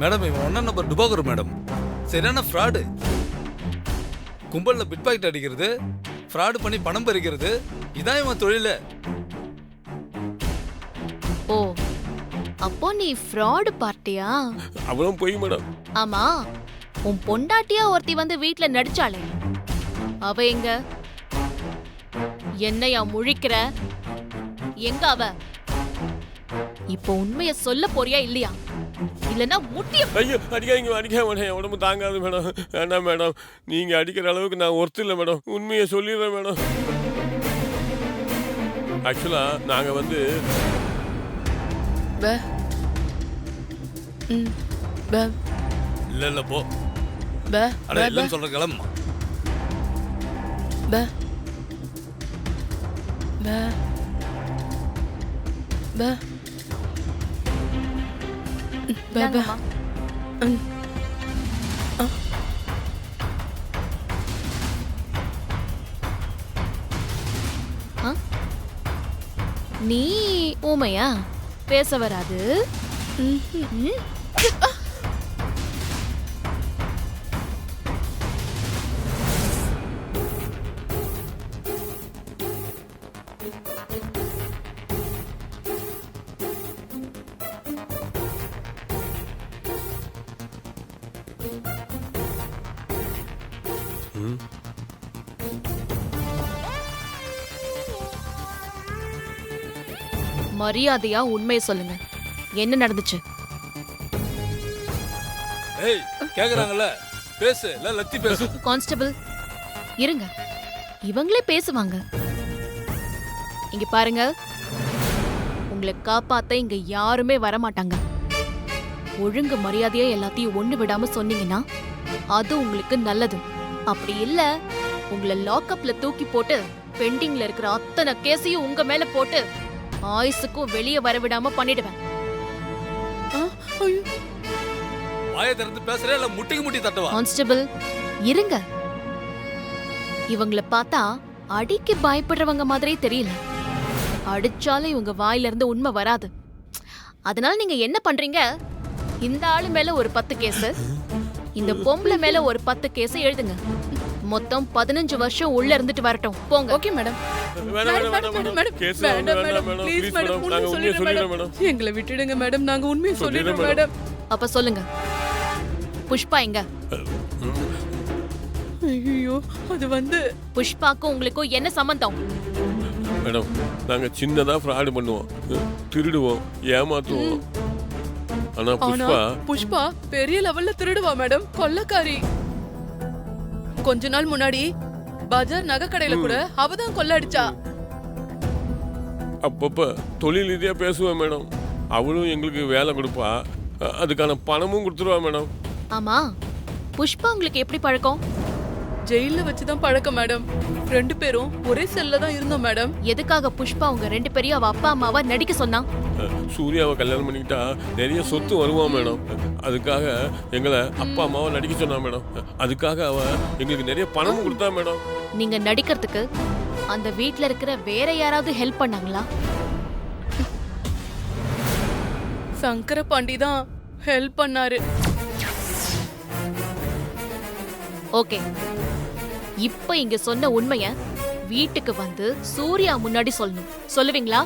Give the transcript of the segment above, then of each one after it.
Madam இவன் 1 number டுபாகூர் madam. சரியான fraud. கும்பலில் bit packet அடிக்கிறது, ஃப்ராடு பண்ணி பணம் பறிக்கிறது, இதான் இவன் தொழில. ஓ, அப்போ நீ ஃப்ராடு பார்ட்டியா? அவளும் போய் மேடம். ஆமா, உன் பொண்டாட்டியா ஒருத்தி வந்து வீட்ல நடிச்சாளே, அவ எங்க? என்னையா முழிக்கிற? எங்க அவ? இப்போ உண்மைய சொல்ல போறியா இல்லையா? இல்லனா முட்டிய. ஐயோ அடிக்காதீங்க, அடிக்காம மேடம், என் உடம்பு தாங்காது மேடம். வேண்டாம் மேடம், நீங்க அடிக்கிற அளவுக்கு நான் ஒர்த்து இல்லை மேடம். உண்மையை சொல்லிடுறேன் மேடம். ஆக்சுவலா நாங்க வந்து இல்ல போ. அட இல்லன்னு சொல்ற கிளம்புமா. நீ ஊமையா? பேச வராது. மரியாதையா உண்மையை சொல்லுங்க, என்ன நடந்துச்சு? ஏய் கேக்குறாங்கல்ல, பேசு. இல்ல லத்தி பேசு. கான்ஸ்டபிள் இருங்க, இவங்களே பேசுவாங்க. இங்க பாருங்க, உங்களை காப்பாத்த இங்க யாருமே வரமாட்டாங்க. ஒழுங்கு மரியாதையா எல்லாத்தையும் ஒண்ணு விடாம சொன்னீங்கன்னா அது உங்களுக்கு நல்லது. அப்படி இல்ல, உங்களை லாக்அப்ல தூக்கி போட்டு பெண்டிங்ல இருக்கிற அத்தனை கேஸையும் உங்க மேல போட்டு ஆயுசுக்கும் வெளியே வரவிடாம பண்ணிடுவேன். வாயை திறந்து பேசுறே இல்ல முட்டிக்கு முட்டி தட்டுவா? கான்ஸ்டபிள் இருங்க, இவங்கள பார்த்தா அடிக்கு பயப்படுறவங்க மாதிரியே தெரியல. அடிச்சாலும் இவங்க வாயில இருந்து உண்மை வராது. அதனால நீங்க என்ன பண்றீங்க, இந்த ஆளு மேல ஒரு 10 கேஸ், இந்த பொம்பளை மேல ஒரு 10 கேஸ் எழுதுங்க. மொத்தம் 15 வருஷம் உள்ள இருந்துட்டு வரட்டும். போங்க. Okay madam. எங்களை விட்டுடுங்க மேடம், நாங்க உண்மையை சொல்லிடுறோம் மேடம். அப்ப சொல்லுங்க, புஷ்பா எங்க? ஐயோ, அது வந்து புஷ்பாக்கும் உங்களுக்கும் என்ன சம்பந்தம்? மேடம், நாங்க சின்னதா ஃப்ராட் பண்ணுவோம், திருடுவோம், ஏமாத்துவோம். ஆனா புஷ்பா பெரிய லெவல்ல திருடுவா மேடம், கொள்ளக்காரி. கொஞ்ச நாள் முன்னாடி பஜார் நகை கடையில கூட அவதான் கொள்ள அடிச்சா. அப்பப்ப தொழில் ரீதியா பேசுவேன் மேடம். அவளும் எங்களுக்கு வேலை கொடுப்பா, அதுக்கான பணமும் கொடுத்துருவா மேடம். ஆமா, புஷ்பா உங்களுக்கு எப்படி பழக்கம்? ஜெயில வச்சுதான் பழக்கம் மேடம். 2 பேரும் ஒரே செல்ல தான் இருந்தோம் மேடம். எதுக்காக புஷ்பா உங்க 2 பேரையும் அவ அப்பா அம்மாவா நடிக்க சொன்னா? சூர்யாவை கல்யாணம் பண்ணிக்கிட்டா நிறைய சொத்து வருவா மேடம். அதுக்காக எங்களை அப்பா அம்மாவை நடிக்க சொன்னா மேடம். அதுக்காக அவ எங்களுக்கு நிறைய பணமும் கொடுத்தா மேடம். நீங்க நடிக்கிறதுக்கு அந்த வீட்ல இருக்கிற வேற யாராவது ஹெல்ப் பண்ணாங்களா? சங்கர பாண்டி தான் ஹெல்ப் பண்ணாரு. ஓகே, இப்ப இங்க சொன்ன உண்மைய வீட்டுக்கு வந்து சூர்யா முன்னாடி சொல்லணும். சொல்லுவீங்களா?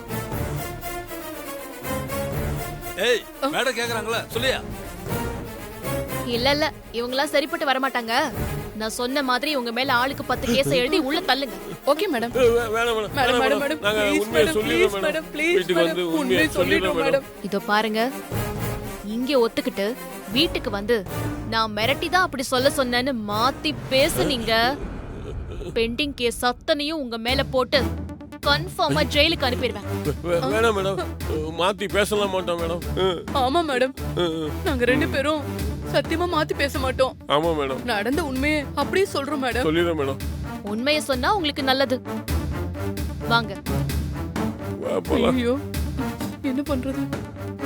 ஏய் மேடம் கேக்குறாங்கல, சொல்லியா? இல்ல இவங்களாம் சரிப்பட்டு வரமாட்டாங்க. நான் சொன்ன மாதிரி உங்க மேல ஆளுக்கு 10 கேஸ் எழுதி உள்ள தள்ளுங்க. Okay madam. Madam madam madam, நாங்க உண்மையை சொல்லிடுறோம் மேடம். வீட்டுக்கு வந்து உண்மையை சொல்லிடுறோம் மேடம். இதோ பாருங்க, இங்க ஒத்துக்கிட்டு வீட்டுக்கு வந்து நான் மிரட்டி தான் அப்படி சொல்ல சொன்னேன்னு மாத்தி பேசுனீங்க, பெண்டிங் கேஸ் அத்தனையும் உங்க மேல போட்டு கன்ஃபார்மா ஜெயிலுக்கு அனுப்பிடுவேன். வேணாம் மேடம், மாத்தி பேசலாம் மாட்டோம் மேடம். ஆமா மேடம், நாங்க 2 பேரும் சத்தியமா மாத்தி பேச மாட்டோம். ஆமா மேடம், நடந்த உண்மையை அப்படியே சொல்றோம் மேடம். சொல்லிடுறோம் மேடம். உண்மையை சொன்னா உங்களுக்கு நல்லது. வாங்க. ஐயோ, என்ன பண்றது?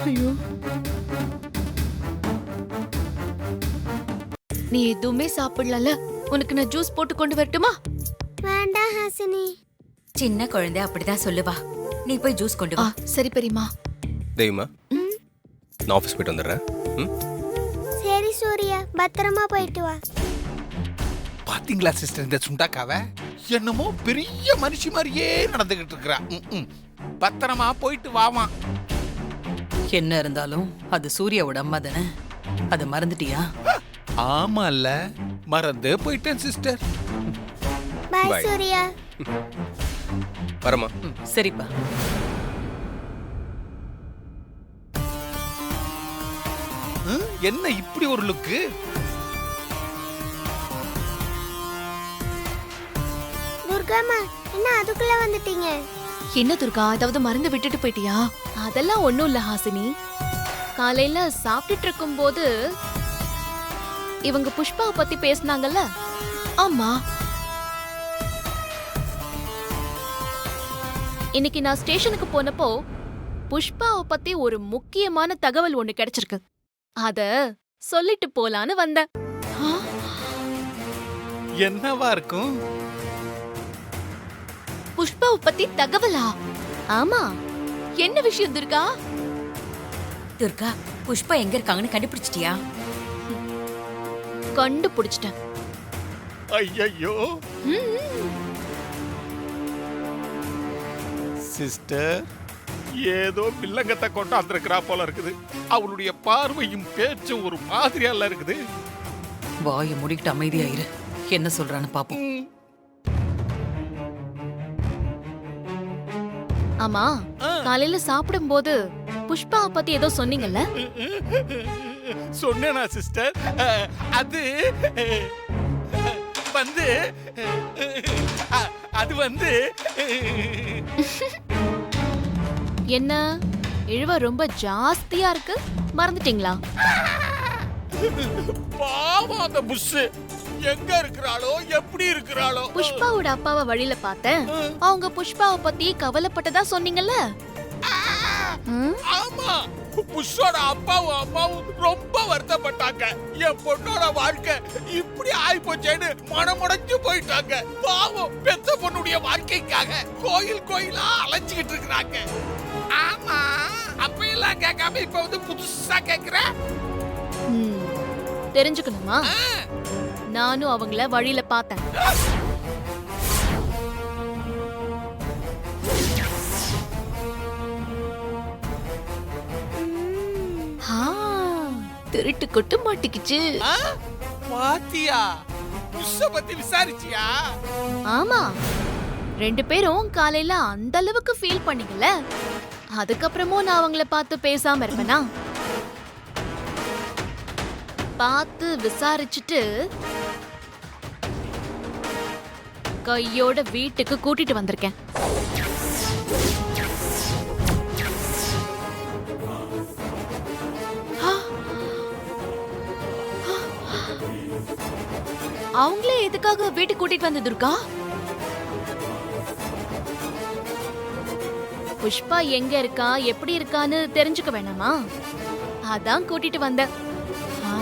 ஐயோ, நீ எதுவுமே சாப்பிடல, உனக்கு நான் ஜூஸ் போட்டு கொண்டு வரட்டுமா? வேண்டாம் ஹாசினி. சின்ன குழந்தை அப்படிதான் சொல்லுவா. நீ போய் ஜூஸ் கொண்டு வா. சரி பெரியம்மா. தெய்வமா, நான் ஆஃபீஸ் போயிட்டு வந்துடுறேன். சரி சூர்யா, பத்திரமா போயிட்டு வா. பாத்தீங்களா சிஸ்டர் இந்த சுண்டாக்காவ? என்னமோ பெரிய மனுஷி மாதிரியே நடந்துகிட்டு இருக்கிறா. பத்திரமா போயிட்டு வாமா. என்ன இருந்தாலும் அது சூர்யாவோட அம்மா தானே, அதை மறந்துட்டியா? ஆமால, மறந்தே போயிட்டேன் சிஸ்டர். பாய் Bye. சூர்யா. வரமா. சரிப்பா. என்ன இப்படி ஒரு லுக்கு? துர்காமா, என்ன அதுக்குள்ள வந்துட்டீங்க? என்ன துர்கா, ஏதாவது மருந்து விட்டுட்டு போயிட்டியா? அதெல்லாம் ஒண்ணும் இல்ல ஹாசினி. காலையில சாப்பிட்டுட்டு இருக்கும்போது இவங்க புஷ்பாவை பத்தி பேசுனாங்கல்ல. ஆமா, இன்னைக்கு நான் ஸ்டேஷனுக்கு போனப்போ புஷ்பாவை பத்தி ஒரு முக்கியமான தகவல் ஒண்ணு கிடைச்சிருக்கு. அத சொல்லிட்டு போலான்னு வந்தேன். என்னவா இருக்கும்? புஷ்பாவை பத்தி தகவலா? ஆமா, என்ன விஷயம் துர்கா? துர்கா, புஷ்பா எங்க இருக்காங்கன்னு கண்டுபிடிச்சிட்டியா? கண்டுபிடிச்சிட்டேன். ஐயோ சிஸ்டர், ஏதோ வில்லங்கத்தை கொண்டாந்துருக்கிறா போல இருக்குது. அவளுடைய பார்வையும் பேச்சும் ஒரு மாதிரியால இருக்குது. வாயை மூடிக்கிட்டு அமைதியாயிரு, என்ன சொல்றான்னு பாப்போம். ஆமா, காலையில சாப்பிடும்போது புஷ்பாவை பத்தி ஏதோ சொன்னீங்கல்ல? சொன்னேனா சிஸ்டர்? அது வந்து அது வந்து என்ன இழுவ ரொம்ப ஜாஸ்தியா இருக்கு, மறந்துட்டீங்களா? பாவம் அந்த புஷ் எங்க இருக்கிறாளோ, எப்படி இருக்கிறாளோ. புஷ்பாவோட அப்பாவை வழியில பார்த்தேன். அவங்க புஷ்பாவை பத்தி கவலைப்பட்டதா சொன்னீங்கல்ல? ஆமா, புஷ்ஷோட அப்பாவும் அம்மாவும் ரொம்ப வருத்தப்பட்டாங்க. என் பொண்ணோட வாழ்க்கை இப்படி ஆயிப்போச்சேன்னு மனமுடைஞ்சு போயிட்டாங்க. பாவம், பெத்த பொண்ணுடைய வாழ்க்கைக்காக கோயில் கோயிலா அலைஞ்சுக்கிட்டு இருக்கிறாங்க. ஆமா, அப்பெல்லாம் கேட்காம இப்ப வந்து புதுசா கேக்குற? தெரிஞ்சுக்கணுமா? நானும் அவங்கள வழியில பார்த்தேன். திருட்டு கொட்டு மாட்டிக்கிச்சு. பாத்தியா? புஷ்ஷ பத்தி விசாரிச்சியா? ஆமா, 2 பேரும் காலையில அந்த அளவுக்கு ஃபீல் பண்ணீங்கல்ல, அதுக்கப்புறமும் நான் அவங்கள பார்த்து பேசாம இருப்பேனா? பார்த்து விசாரிச்சுட்டு கையோட வீட்டுக்கு கூட்டிட்டு வந்திருக்கேன். அவங்களே எதுக்காக வீட்டுக்கு கூட்டிட்டு வந்த துர்கா? புஷ்பா எங்க இருக்கா, எப்படி இருக்கான்னு தெரிஞ்சுக்க வேணாமா? அதான் கூட்டிட்டு வந்தேன். ஆ.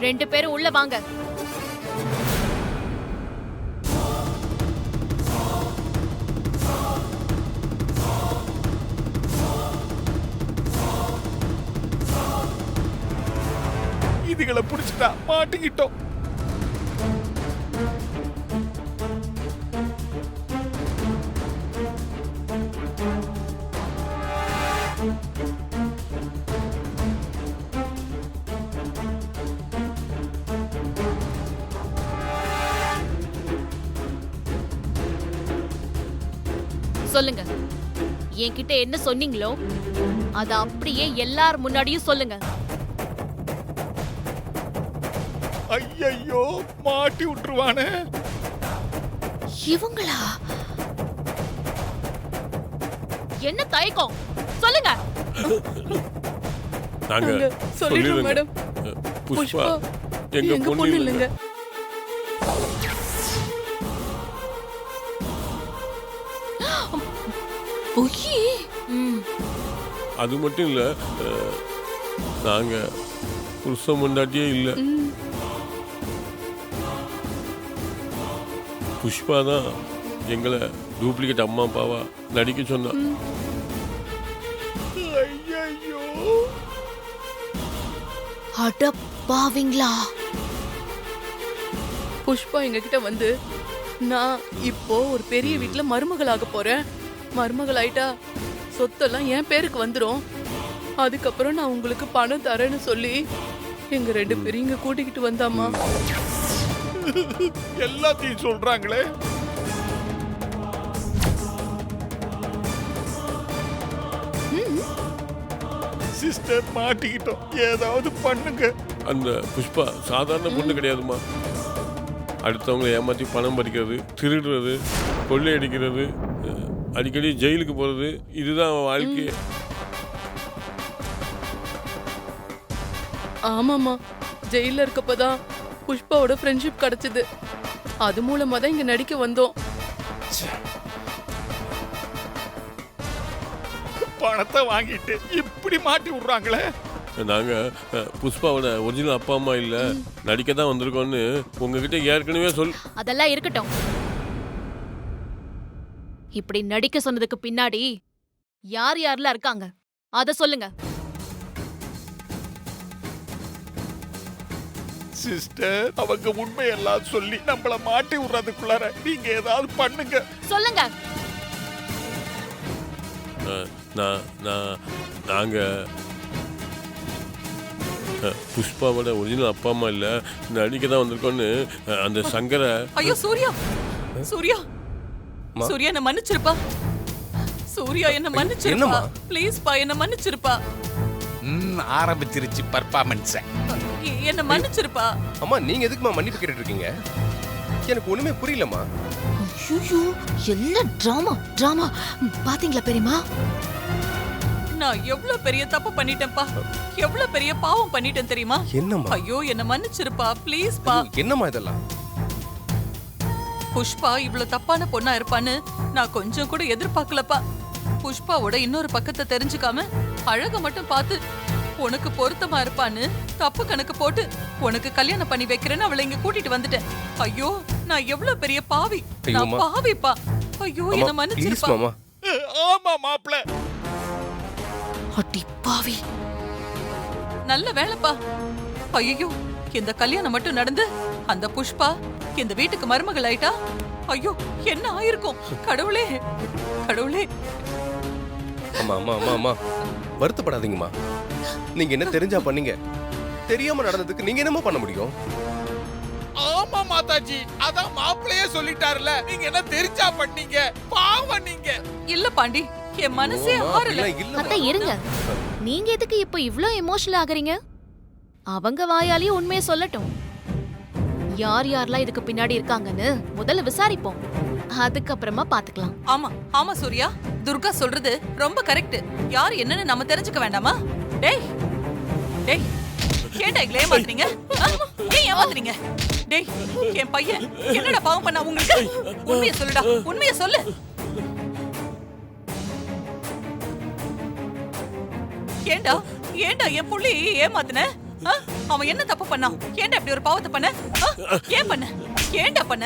2 பேரும் உள்ள வாங்க. இதுகளை புடிச்சுட்டா மாட்டிக்கிட்டோம். சொல்லுங்க, என்கிட்ட என்ன சொன்னீங்களோ அத அப்படியே எல்லார் முன்னாடியும் சொல்லுங்க. ஐயோ, மாட்டி விட்டுருவானே. இவங்களா? என்ன தயக்கம்? சொல்லுங்க. நாங்க சொல்லிடுறோம் சொல்லிடுங்க. மேடம். புஷ்பா எங்க எங்க பொண்ணு பொண்ணு இல்லைங்க. இல்லைங்க. பொய். அது மட்டும் இல்ல, நாங்க புருஷன் முன்னாடியே இல்ல. புஷ்பா தான் எங்களை டூப்ளிகேட் அம்மா அப்பாவா நடிக்க சொன்னா. ஐயோ, அட பாவிங்களா! புஷ்பா எங்ககிட்ட வந்து நான் இப்போ ஒரு பெரிய வீட்டுல மருமகளாக போறேன், மருமகள் ஆயிட்டா சொத்தெல்லாம் என் பேருக்கு வந்துரும், அதுக்கப்புறம் நான் உங்களுக்கு பணம் தரேன்னு சொல்லி எங்க 2 பேரும் இங்க கூட்டிக்கிட்டு வந்தாமா. எல்லாத்தையும் சொல்றாங்களே. சிஸ்டர், மாட்டிக்கிட்டோம், ஏதாவது பண்ணுங்க. அந்த புஷ்பா சாதாரண பொண்ணு கிடையாதுமா. அடுத்தவங்களை ஏமாற்றி பணம் பறிக்கிறது, திருடுறது, கொள்ளையடிக்கிறது, அடிக்கடி ஜெயிலுக்கு போகிறது, இதுதான் அவன் வாழ்க்கையே. ஆமாமா, ஜெயில இருக்கப்பதான் புஷ்பாவோட ஃப்ரெண்ட்ஷிப் கிடைச்சது, அது மூலமா தான் இங்க நடிக்க வந்தோம். பணத்தை வாங்கிட்டு இப்படி மாட்டி விடுறாங்களே. நாங்கள் புஷ்பாவோட ஒரிஜினல் அப்பா அம்மா இல்லை, நடிக்க தான் வந்திருக்கோன்னு உங்ககிட்ட ஏற்கனவே அதெல்லாம் இருக்கட்டும். இப்படி நடிக்க சொன்னதுக்கு பின்னாடி யார் யாரெல்லாம் இருக்காங்க அத சொல்லுங்க. சிஸ்டர், அவங்க உண்மையெல்லாம் சொல்லி நம்மள மாட்டி விடுறதுக்குள்ளார நீங்க ஏதாவது பண்ணுங்க. சொல்லுங்க. நாங்கள் புஷ்பாவோட ஒரிஜினல் அப்பா அம்மா இல்லை, நடிக்க தான் வந்திருக்கோன்னு அந்த சங்கரை. ஐயோ சூர்யா, சூர்யா, சூர்யா என்ன மன்னிச்சிருப்பா. சூர்யா என்ன மன்னிச்சிருப்பா. ப்ளீஸ் பா, என்ன மன்னிச்சிருப்பா. ஆரம்பிச்சிருச்சு பர்ஃபார்மன்ஸ். என்ன மன்னிச்சிருப்பா. அம்மா, நீங்க எதுக்குமா மன்னிப்பு கேட்டுட்டு இருக்கீங்க? எனக்கு ஒண்ணுமே புரியலம்மா. ஐயோ, என்ன டிராமா பாத்தீங்களா பெரியம்மா? நான் எவ்வளவு பெரிய தப்பு பண்ணிட்டேன்ப்பா, எவ்வளவு பெரிய பாவம் பண்ணிட்டேன் தெரியுமா? என்னம்மா? ஐயோ என்ன மன்னிச்சிருப்பா ப்ளீஸ் பா. என்னம்மா இதெல்லாம்? புஷ்பா இவ்வளவு தப்பான பொண்ணா இருப்பான்னு நான் கொஞ்சம் கூட எதிர்பார்க்கலப்பா. புஷ்பாவோட இன்னொரு பக்கத்தை தெரிஞ்சுக்காம அழக மட்டும் பார்த்து உனக்கு பொருத்தமா இருப்பான்னு தப்பு கணக்கு போட்டு உனக்கு கல்யாணம் பண்ணி வைக்கிறேன்னு அவளை இங்க கூட்டிட்டு வந்துட்டேன். ஐயோ நான் எவ்வளவு பெரிய பாவி, நான் பாவிப்பா. ஐயோ என்ன மன்னிச்சிருப்பா. ஆமா மாப்ள. அடி பாவி. நல்ல வேலைப்பா. ஐயோ இந்த கல்யாணம் மட்டும் நடந்து அந்த புஷ்பா இந்த வீட்டுக்கு மருமகள் ஆயிட்டா, ஐயோ என்ன ஆயிருக்கும். கடவுளே கடவுளே. அம்மா அம்மா அம்மா அம்மா, வருத்தப்படாதீங்கம்மா. நீங்க என்ன தெரிஞ்சா பண்ணீங்க, தெரியாம நடந்ததுக்கு நீங்க என்னமா பண்ண முடியும்? ஆமா மாதாஜி, அதான் மாப்பிளையே சொல்லிட்டாருல, நீங்க என்ன தெரிஞ்சா பண்ணீங்க, பாவம் நீங்க. இல்ல பாண்டி, என் மனசே ஆறல. அத்தை இருங்க, நீங்க எதுக்கு இப்ப இவ்ளோ எமோஷனல் ஆகுறீங்க? அவங்க வாயாலேயே உண்மையை சொல்லட்டும். யார் யாரெல்லாம் இதுக்கு பின்னாடி இருக்காங்கன்னு முதல்ல விசாரிப்போம், அதுக்கப்புறமா பாத்துக்கலாம். ஆமா ஆமா சூர்யா, துர்கா சொல்றது ரொம்ப கரெக்ட். யார் என்னன்னு நம்ம தெரிஞ்சுக்க வேண்டாமா? டேய் டேய், ஏன்டா எங்களை ஏமாத்துறீங்க? ஏன் ஏமாத்துறீங்க? டேய், என் பையன் என்னடா பாவம் பண்ணா உங்களுக்கு? உண்மையை சொல்லுடா, உண்மையை சொல்லு. ஏண்டா ஏண்டா என் புள்ளி ஏமாத்துன? அவன் என்ன தப்பு பண்ணான்? ஏன்டா இப்படி ஒரு பாவத்தை பண்ண? ஏன் பண்ண? ஏன்டா பண்ண?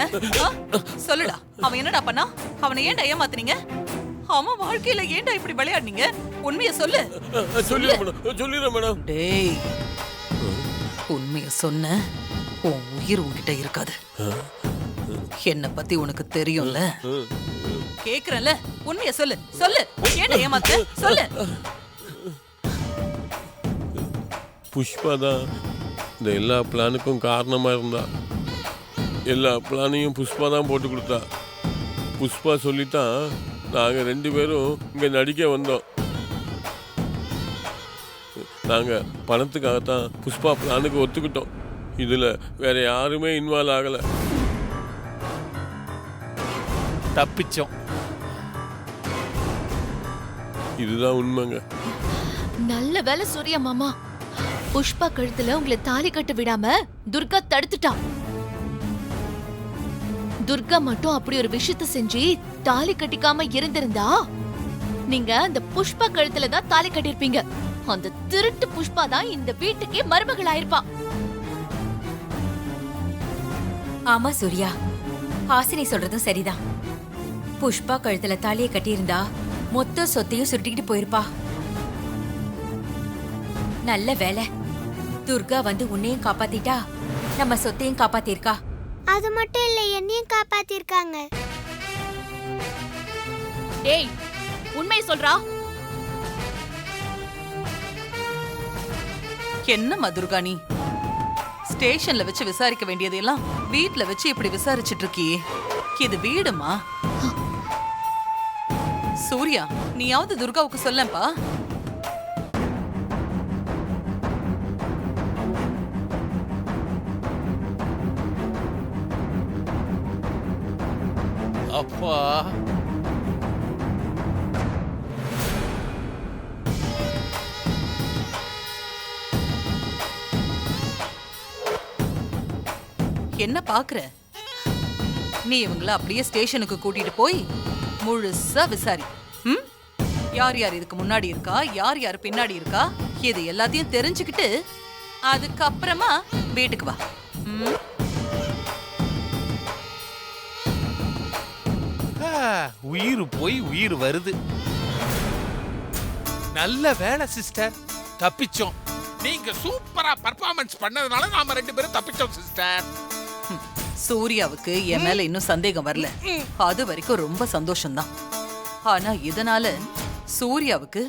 சொல்லுடா, அவன் என்னடா பண்ணா? அவனை ஏன்டா ஏமாத்துனீங்க? அவன் வாழ்க்கையில ஏன்டா இப்படி விளையாடுனீங்க? உண்மையை சொல்லு. சொல்லிடுறேன் மேடம். டேய், உண்மையை சொன்ன உன் உயிர் உன்கிட்ட இருக்காது. என்ன பத்தி உனக்கு தெரியும்ல? கேக்குறேன்ல, உண்மையை சொல்லு. சொல்லு, ஏன்டா ஏமாத்து? சொல்லு. புஷ்பா தான் இந்த எல்லா பிளானுக்கும் காரணமாக இருந்தா. எல்லா பிளானையும் புஷ்பா தான் போட்டு கொடுத்தா. புஷ்பா சொல்லித்தான் நாங்கள் 2 பேரும் இங்கே நடிக்க வந்தோம். நாங்கள் பணத்துக்காகத்தான் புஷ்பா பிளானுக்கு ஒத்துக்கிட்டோம். இதில் வேற யாருமே இன்வால்வ் ஆகலை. தப்பிச்சோம். இதுதான் உண்மைங்க. நல்ல வேலை சூர்யா மாமா, புஷ்பா கழுத்துல உங்களை தாலி கட்ட விடாம துர்கா தடுத்துட்டா. துர்கா மட்டும் அப்படி ஒரு விஷயத்த செஞ்சு தாலி கட்டிக்காம இருந்திருந்தா நீங்க அந்த புஷ்பா கழுத்துல தான் தாலி கட்டிருப்பீங்க. அந்த திருட்டு புஷ்பா தான் இந்த வீட்டுக்கே மருமகள் ஆயிருப்பா. ஆமா சூர்யா, ஹாசினி சொல்றதும் சரிதான். புஷ்பா கழுத்துல தாலியை கட்டியிருந்தா மொத்த சொத்தையும் சுருட்டிக்கிட்டு போயிருப்பா. நல்ல வேலை. துர்கா வந்து உன்னையும் காப்பாத்திட்டா, நம்ம சொத்தையும் காப்பாத்திருக்கா. அது மட்டும் இல்ல, என்னையும் காப்பாத்திருக்காங்க. டேய், உண்மையை சொல்றா. என்னம்மா துர்கா நீ ஸ்டேஷன்ல வச்சு விசாரிக்க வேண்டியதெல்லாம் வீட்ல வச்சு இப்படி விசாரிச்சிட்டு இருக்கியே, இது வீடுமா? சூர்யா, நீயாவது துர்காவுக்கு சொல்லப்பா. அப்பா என்ன பாக்குற? நீ இவங்கள அப்படியே ஸ்டேஷனுக்கு கூட்டிட்டு போய் முழுசா விசாரி. ம்? யார் யார் இதுக்கு முன்னாடி இருக்கா, யார் யார் பின்னாடி இருக்கா, இது எல்லாத்தையும் தெரிஞ்சுக்கிட்டு அதுக்கப்புறமா வீட்டுக்கு வா. ம்? உயிர் போய் உயிர் வருது. நல்ல வேலை சிஸ்டர், தப்பிச்சோம். நீங்க சூப்பரா பர்ஃபார்மன்ஸ் பண்ணதுனால நாம 2 பேரும் தப்பிச்சோம் சிஸ்டர். சூர்யாவுக்கு என் மேல இன்னும் சந்தேகம் வரல, அது வரைக்கும் ரொம்ப சந்தோஷம்தான். ஆனா இதனால சூர்யாவுக்கு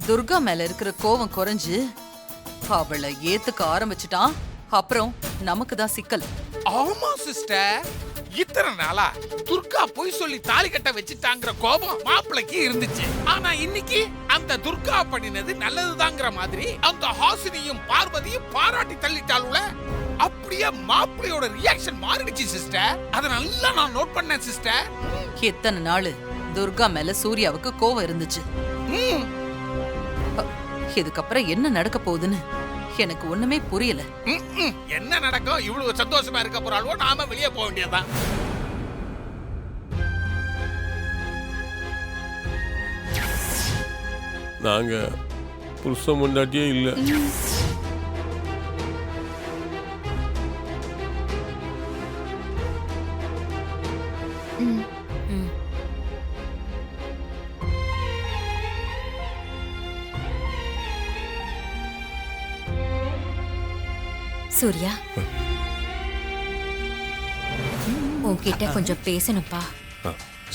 துர்கா மேல இருக்கிற கோவம் குறைஞ்சு அவளை ஏத்துக்க ஆரம்பிச்சுட்டான். அப்புறம் நமக்கு தான் சிக்கல். ஆமா சிஸ்டர், இத்தனை நாளா துர்கா போய் சொல்லி தாலி கட்ட வச்சுட்டாங்கிற கோபம் மாப்பிளைக்கு இருந்துச்சு. ஆனா இன்னைக்கு அந்த துர்கா பண்ணினது நல்லதுதாங்கிற மாதிரி அந்த ஹாசினியும் பார்வதியும் பாராட்டி தள்ளிட்டாளுல. அப்படியே மாப்பிளையோட ரியாக்ஷன் மாறிடுச்சு சிஸ்டர். அத நல்லா நான் நோட் பண்ணேன் சிஸ்டர். எத்தனை நாள் துர்கா மேல சூர்யாவுக்கு கோவம் இருந்துச்சு. இதுக்கப்புறம் என்ன நடக்க போகுதுன்னு எனக்கு ஒண்ணுமே புரியல. என்ன நடக்கும்? இவ்வளவு சந்தோஷமா இருக்க போறாளோ, நாம வெளியே போக வேண்டியதுதான். நாங்க புருஷன் முன்னாடியே இல்லை. சூர்யா, உன்கிட்ட கொஞ்சம் பேசணும்ப்பா.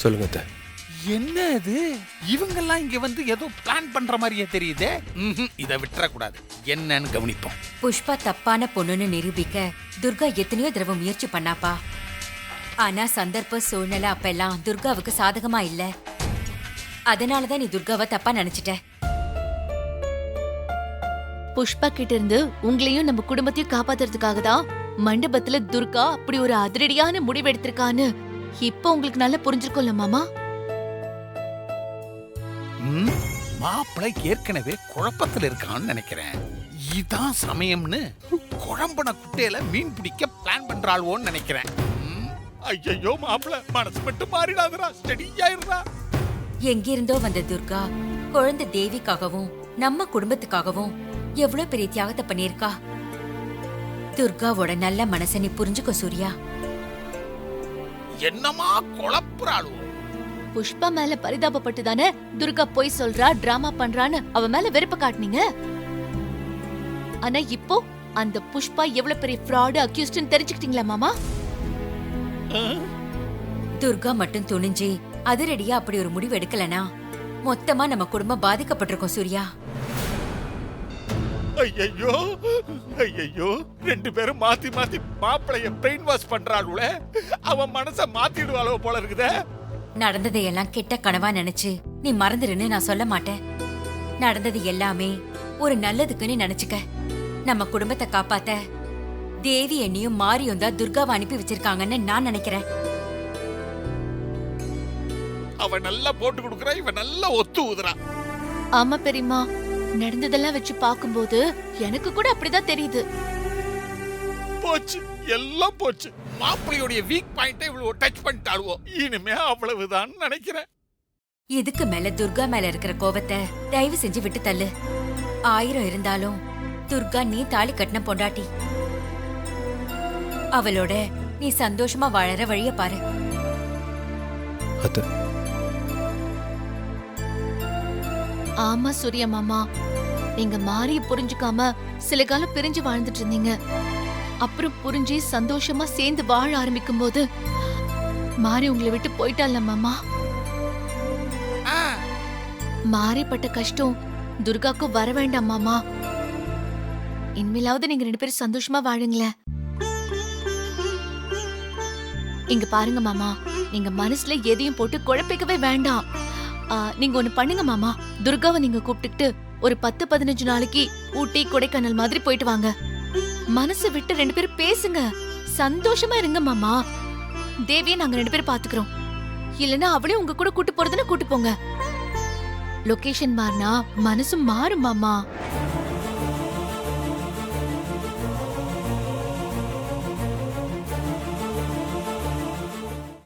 சொல்லுங்க அத்தை. என்ன இது? இவங்கெல்லாம் இங்க வந்து ஏதோ பிளான் பண்ற மாதிரியே தெரியுதே. இதை விட்டுற கூடாது, என்னன்னு கவனிப்போம். புஷ்பா தப்பான பொண்ணுன்னு நிரூபிக்க துர்கா எத்தனையோ தடவை முயற்சி பண்ணாப்பா. ஆனா சந்தர்ப்ப சூழ்நிலை அப்பெல்லாம் துர்காவுக்கு சாதகமா இல்ல. அதனாலதான் நீ துர்காவை தப்பா நினைச்சிட்ட. புஷ்பா கிட்ட இருந்து உங்களையும் நம்ம குடும்பத்தையும் காப்பாத்துறதுக்காக தான் மண்டபத்துல துர்கா அப்படி ஒரு அதிரடியான முடிவு எடுத்திருக்கான்னு இப்போ உங்களுக்கு நல்லா புரிஞ்சிருக்கும்ல மாமா. மாப்பிள்ளை ஏற்கனவே குழப்பத்துல இருக்கான்னு நினைக்கிறேன். இதான் சமயம்னு குழம்புன குட்டையில மீன் பிடிக்க பிளான் பண்றாள்வோன்னு நினைக்கிறேன். ஐயோ, மாப்பிள்ளை மனசு மட்டும் மாறிடாதரா, ஸ்டெடியாயிருந்தா. எங்கிருந்தோ வந்த துர்கா குழந்தை தேவிக்காகவும் நம்ம குடும்பத்துக்காகவும் எவ்வளவு பெரிய தியாகத்தை பண்ணிருக்கா. துர்காவோட நல்ல மனசை நீ புரிஞ்சுக்கோ சூர்யா. என்னமா குழப்புறாளோ? புஷ்பா மேல பரிதாபப்பட்டு தானே துர்கா போய் சொல்றா, டிராமா பண்றான்னு அவ மேல வெறுப்ப காட்டுனீங்க. ஆனா இப்போ அந்த புஷ்பா எவ்வளவு பெரிய ஃப்ராட் அக்யூஸ்ட்னு தெரிஞ்சுக்கிட்டீங்களா மாமா? துர்கா மட்டும் துணிஞ்சு அதிரடியா அப்படி ஒரு முடிவு எடுக்கலனா மொத்தமா நம்ம குடும்பம் பாதிக்கப்பட்டிருக்கோம் சூர்யா. ஐயோ ஐயோ, 2 பேரும் மாத்தி மாத்தி மாப்பிளைய பிரெயின் வாஷ் பண்றாளுல. அவன் மனச மாத்திடுவாளோ போல இருக்குதே. நடந்ததையெல்லாம் கெட்ட கனவா நினைச்சு நீ மறந்துருன்னு நான் சொல்ல மாட்டேன். நடந்தது எல்லாமே ஒரு நல்லதுக்குன்னு நினைச்சுக்க. நம்ம குடும்பத்தை காப்பாத்த தேவி என்னையும் மாரியும் தான் துர்காவை அனுப்பி வச்சிருக்காங்கன்னு நான் நினைக்கிறேன். அவ நல்லா போட்டு கொடுக்கறா, இவ நல்லா ஒத்து ஊதுறா. ஆமா பெரியம்மா, நடந்ததெல்லாம் வச்சு பாக்கும்போது எனக்கு கூட அப்படிதான் தெரியுது. போச்சு, எல்லாம் போச்சு. மாப்பிள்ளையோட வீக் பாயிண்ட இவ்வளவு டச் பண்ணிட்டாளுவோ. இனிமே அவ்வளவுதான் நினைக்கிறேன். இதுக்கு மேல துர்கா மேல இருக்கிற கோவத்தை தயவு செஞ்சு விட்டு தள்ளு. 1000 இருந்தாலும் துர்கா நீ தாலி கட்டின பொண்டாட்டி. அவளோட நீ சந்தோஷமா வாழற வழிய பாரு. ஆமா சூர்யா மாமா, நீங்க மாறிய புரிஞ்சுக்காம சில காலம் பிரிஞ்சு வாழ்ந்துட்டு இருந்தீங்க. அப்புறம் புரிஞ்சு சந்தோஷமா சேர்ந்து வாழ ஆரம்பிக்கும் போது மாறி உங்களை விட்டு போயிட்டால மாமா. மாறிப்பட்ட கஷ்டம் துர்காக்கும் வர வேண்டாம் மாமா. இனிமேலாவது நீங்க 2 பேரும் சந்தோஷமா வாழுங்களேன். இங்க பாருங்க மாமா, நீங்க மனசுல எதையும் போட்டு குழப்பிக்கவே வேண்டாம். நீங்க ஒண்ணு பண்ணுங்க மாமா, துர்காவை நீங்க கூப்பிட்டுக்கிட்டு ஒரு 10-15 நாளைக்கு ஊட்டி கொடைக்கானல் மாதிரி போயிட்டு வாங்க. மனசு விட்டு 2 பேரும் பேசுங்க, சந்தோஷமா இருங்க மாமா. தேவியை நாங்க 2 பேரும் பாத்துக்கிறோம். இல்லனா அவளையும் உங்க கூட கூட்டு போறதுன்னு கூட்டு போங்க. லொகேஷன் மாறினா மனசும் மாறும் மாமா.